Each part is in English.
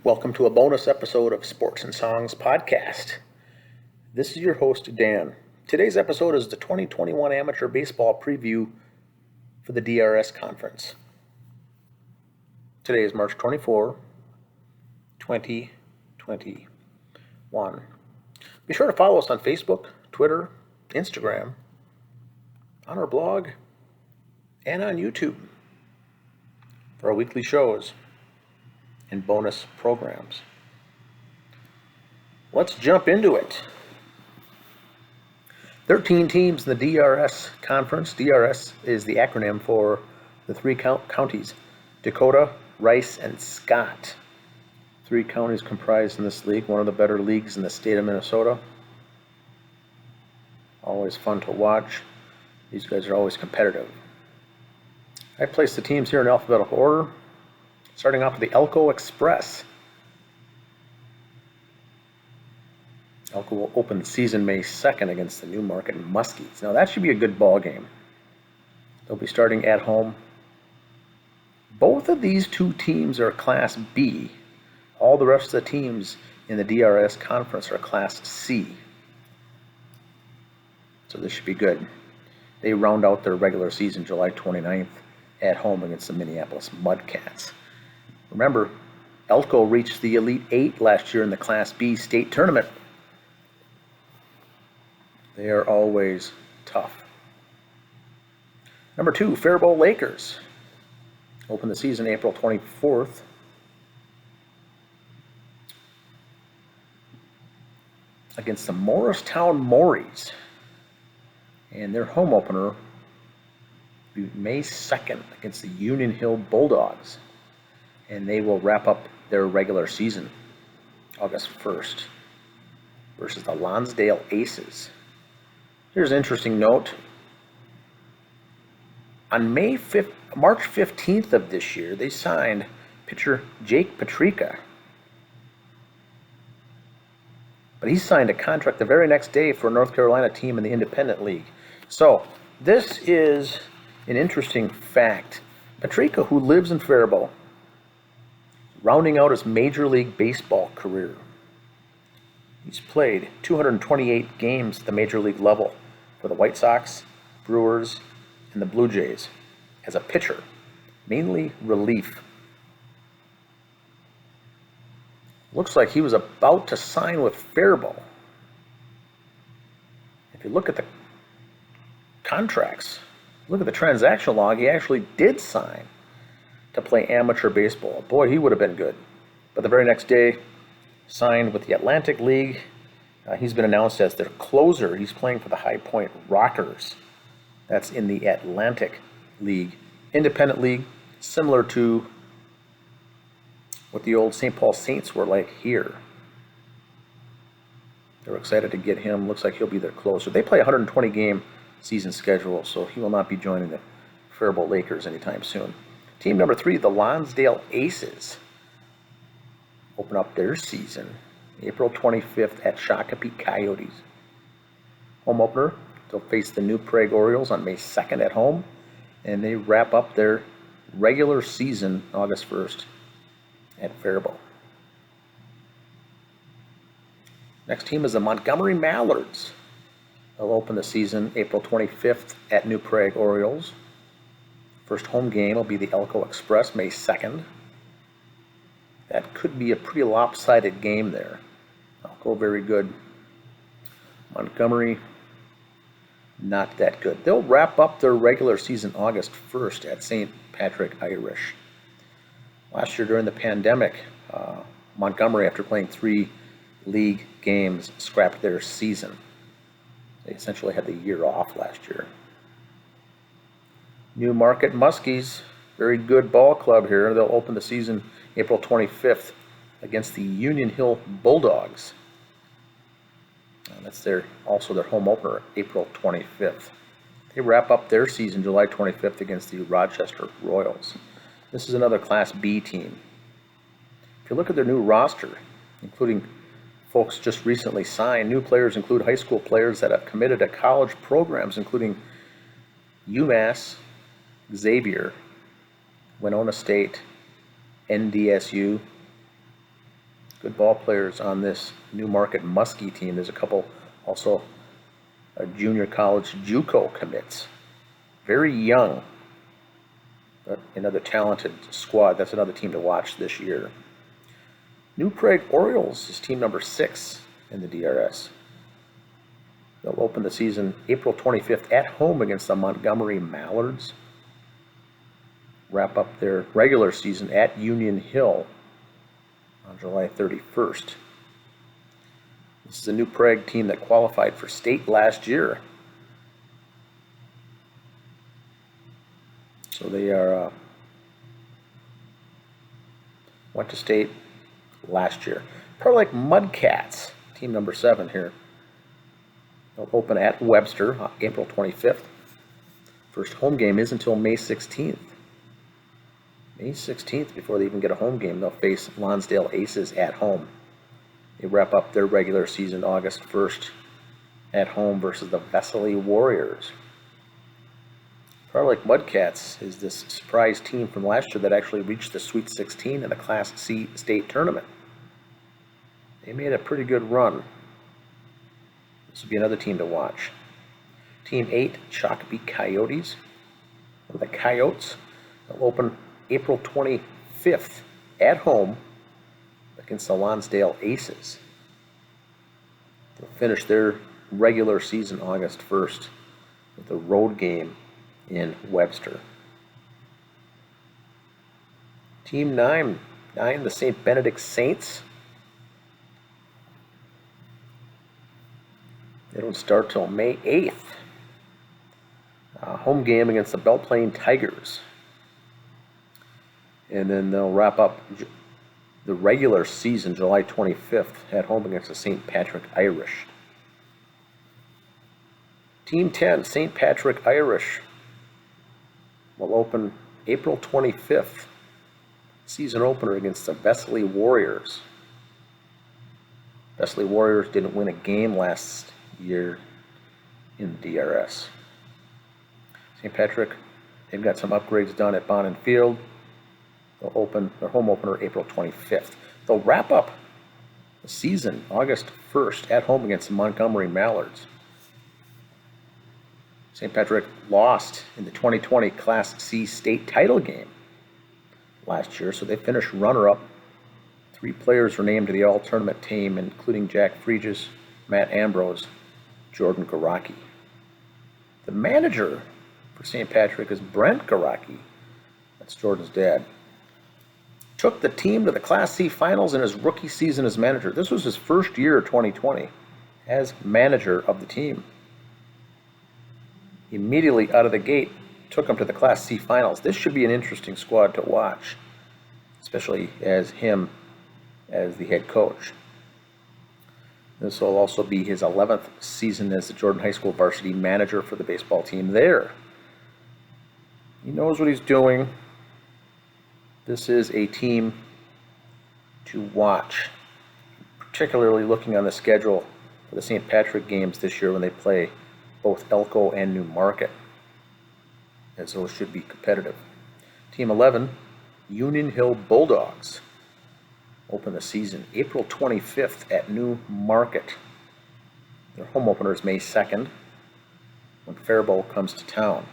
Welcome to a bonus episode of Sports and Songs Podcast. This is your host, Dan. Today's episode is the 2021 Amateur Baseball Preview for the DRS Conference. Today is March 24, 2021. Be sure to follow us on Facebook, Twitter, Instagram, on our blog, and on YouTube for our weekly shows and bonus programs. Let's jump into it. 13 teams in the DRS conference. DRS is the acronym for the three counties, Dakota, Rice, and Scott. 3 counties comprised in this league, one of the better leagues in the state of Minnesota. Always fun to watch. These guys are always competitive. I placed the teams here in alphabetical order. Starting off with the Elko Express. Elko will open the season May 2nd against the Newmarket Muskies. Now that should be a good ball game. They'll be starting at home. Both of these two teams are Class B. All the rest of the teams in the DRS conference are Class C. So this should be good. They round out their regular season July 29th at home against the Minneapolis Mudcats. Remember, Elko reached the Elite 8 last year in the Class B state tournament. They are always tough. Number 2, Faribault Lakers. Open the season April 24th. Against the Morristown Mories. And their home opener will be May 2nd against the Union Hill Bulldogs. And they will wrap up their regular season August 1st versus the Lonsdale Aces. Here's an interesting note. On March 15th of this year, they signed pitcher Jake Petrika. But he signed a contract the very next day for a North Carolina team in the Independent League. So this is an interesting fact. Petrika, who lives in Faribault, rounding out his Major League Baseball career. He's played 228 games at the Major League level for the White Sox, Brewers, and the Blue Jays as a pitcher, mainly relief. Looks like he was about to sign with Faribault. If you look at the contracts, look at the transaction log, he actually did sign to play amateur baseball. Boy, he would have been good. But the very next day, signed with the Atlantic League. He's been announced as their closer. He's playing for the High Point Rockers. That's in the Atlantic League. Independent League, similar to what the old St. Paul Saints were like here. They're excited to get him. Looks like he'll be their closer. They play a 120-game season schedule, so he will not be joining the Faribault Lakers anytime soon. Team number 3, the Lonsdale Aces, open up their season April 25th at Shakopee Coyotes. Home opener, they'll face the New Prague Orioles on May 2nd at home, and they wrap up their regular season August 1st at Faribault. Next team is the Montgomery Mallards. They'll open the season April 25th at New Prague Orioles. First home game will be the Elko Express, May 2nd. That could be a pretty lopsided game there. Elko, very good. Montgomery, not that good. They'll wrap up their regular season August 1st at St. Patrick Irish. Last year during the pandemic, Montgomery, after playing 3 league games, scrapped their season. They essentially had the year off last year. Newmarket Muskies, very good ball club here. They'll open the season April 25th against the Union Hill Bulldogs. That's also their home opener, April 25th. They wrap up their season July 25th against the Rochester Royals. This is another Class B team. If you look at their new roster, including folks just recently signed, new players include high school players that have committed to college programs, including UMass, Xavier, Winona State, NDSU, good ball players on this Newmarket Muskie team. There's a couple also junior college JUCO commits. Very young, but another talented squad. That's another team to watch this year. New Prague Orioles is team number 6 in the DRS. They'll open the season April 25th at home against the Montgomery Mallards. Wrap up their regular season at Union Hill on July 31st. This is a New Prague team that qualified for state last year. So they went to state last year. Probably like Mudcats, team number 7 here. They'll open at Webster on April 25th. First home game is until May 16th. May 16th, before they even get a home game, they'll face Lonsdale Aces at home. They wrap up their regular season August 1st at home versus the Vesely Warriors. Probably like Mudcats is this surprise team from last year that actually reached the Sweet 16 in the Class C state tournament. They made a pretty good run. This will be another team to watch. Team 8, Shakopee Coyotes. The Coyotes will open April 25th at home against the Lonsdale Aces. They'll finish their regular season August 1st with a road game in Webster. Team 9, the St. Benedict Saints. They don't start till May 8th. Home game against the Belle Plaine Tigers. And then they'll wrap up the regular season July 25th at home against the St. Patrick Irish. Team 10, St. Patrick Irish, will open April 25th. Season opener against the Vesely Warriors. Vesely Warriors didn't win a game last year in the DRS. St. Patrick, they've got some upgrades done at Bonnin Field. They'll open their home opener April 25th. They'll wrap up the season August 1st at home against the Montgomery Mallards. St. Patrick lost in the 2020 Class C state title game last year, so they finished runner-up. 3 players were named to the all-tournament team, including Jack Fregis, Matt Ambrose, Jordan Garaki. The manager for St. Patrick is Brent Garaki. That's Jordan's dad. Took the team to the Class C finals in his rookie season as manager. This was his first year, 2020, as manager of the team. Immediately out of the gate, took him to the Class C finals. This should be an interesting squad to watch, especially as him as the head coach. This will also be his 11th season as the Jordan High School varsity manager for the baseball team there. He knows what he's doing. This is a team to watch, particularly looking on the schedule for the St. Patrick games this year when they play both Elko and Newmarket, as those should be competitive. Team 11, Union Hill Bulldogs, open the season April 25th at Newmarket. Their home opener is May 2nd when Faribault comes to town.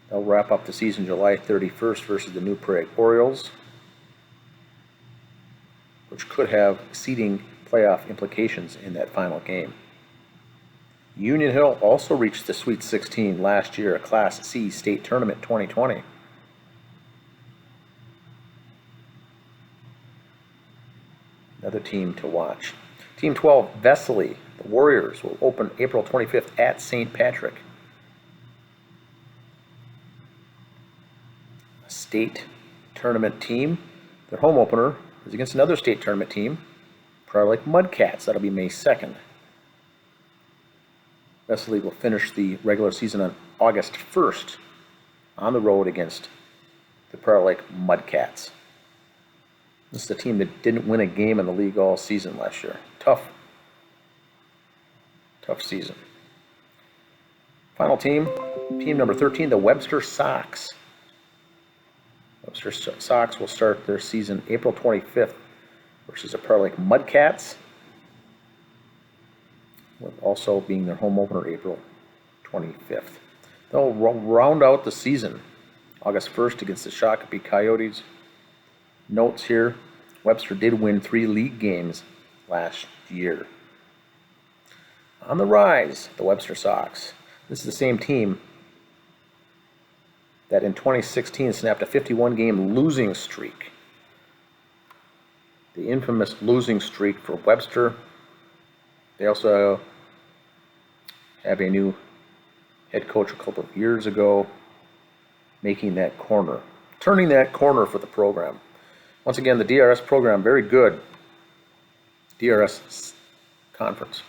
They'll wrap up the season July 31st versus the New Prague Orioles, which could have seeding playoff implications in that final game. Union Hill also reached the Sweet 16 last year, a Class C state tournament 2020. Another team to watch. Team 12, Vesely, the Warriors, will open April 25th at St. Patrick. State tournament team. Their home opener is against another state tournament team, probably like Mudcats. That'll be May 2nd. Vesely will finish the regular season on August 1st on the road against the Prior Lake Mudcats. This is a team that didn't win a game in the league all season last year. Tough season. Final team, team number 13, the Webster Sox. Webster Sox will start their season April 25th versus the Pearl Lake Mudcats, with also being their home opener April 25th. They'll round out the season August 1st against the Shakopee Coyotes. Notes here, Webster did win 3 league games last year. On the rise, the Webster Sox. This is the same team that in 2016 snapped a 51-game losing streak. The infamous losing streak for Webster. They also have a new head coach a couple of years ago, making that corner, turning that corner for the program. Once again, the DRS program, very good. DRS conference.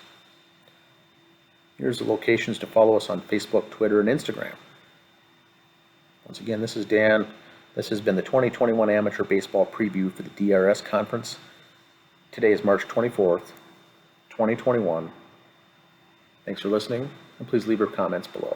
Here's the locations to follow us on Facebook, Twitter, and Instagram. Once again, this is Dan. This has been the 2021 Amateur Baseball Preview for the DRS Conference. Today is March 24th, 2021. Thanks for listening, and please leave your comments below.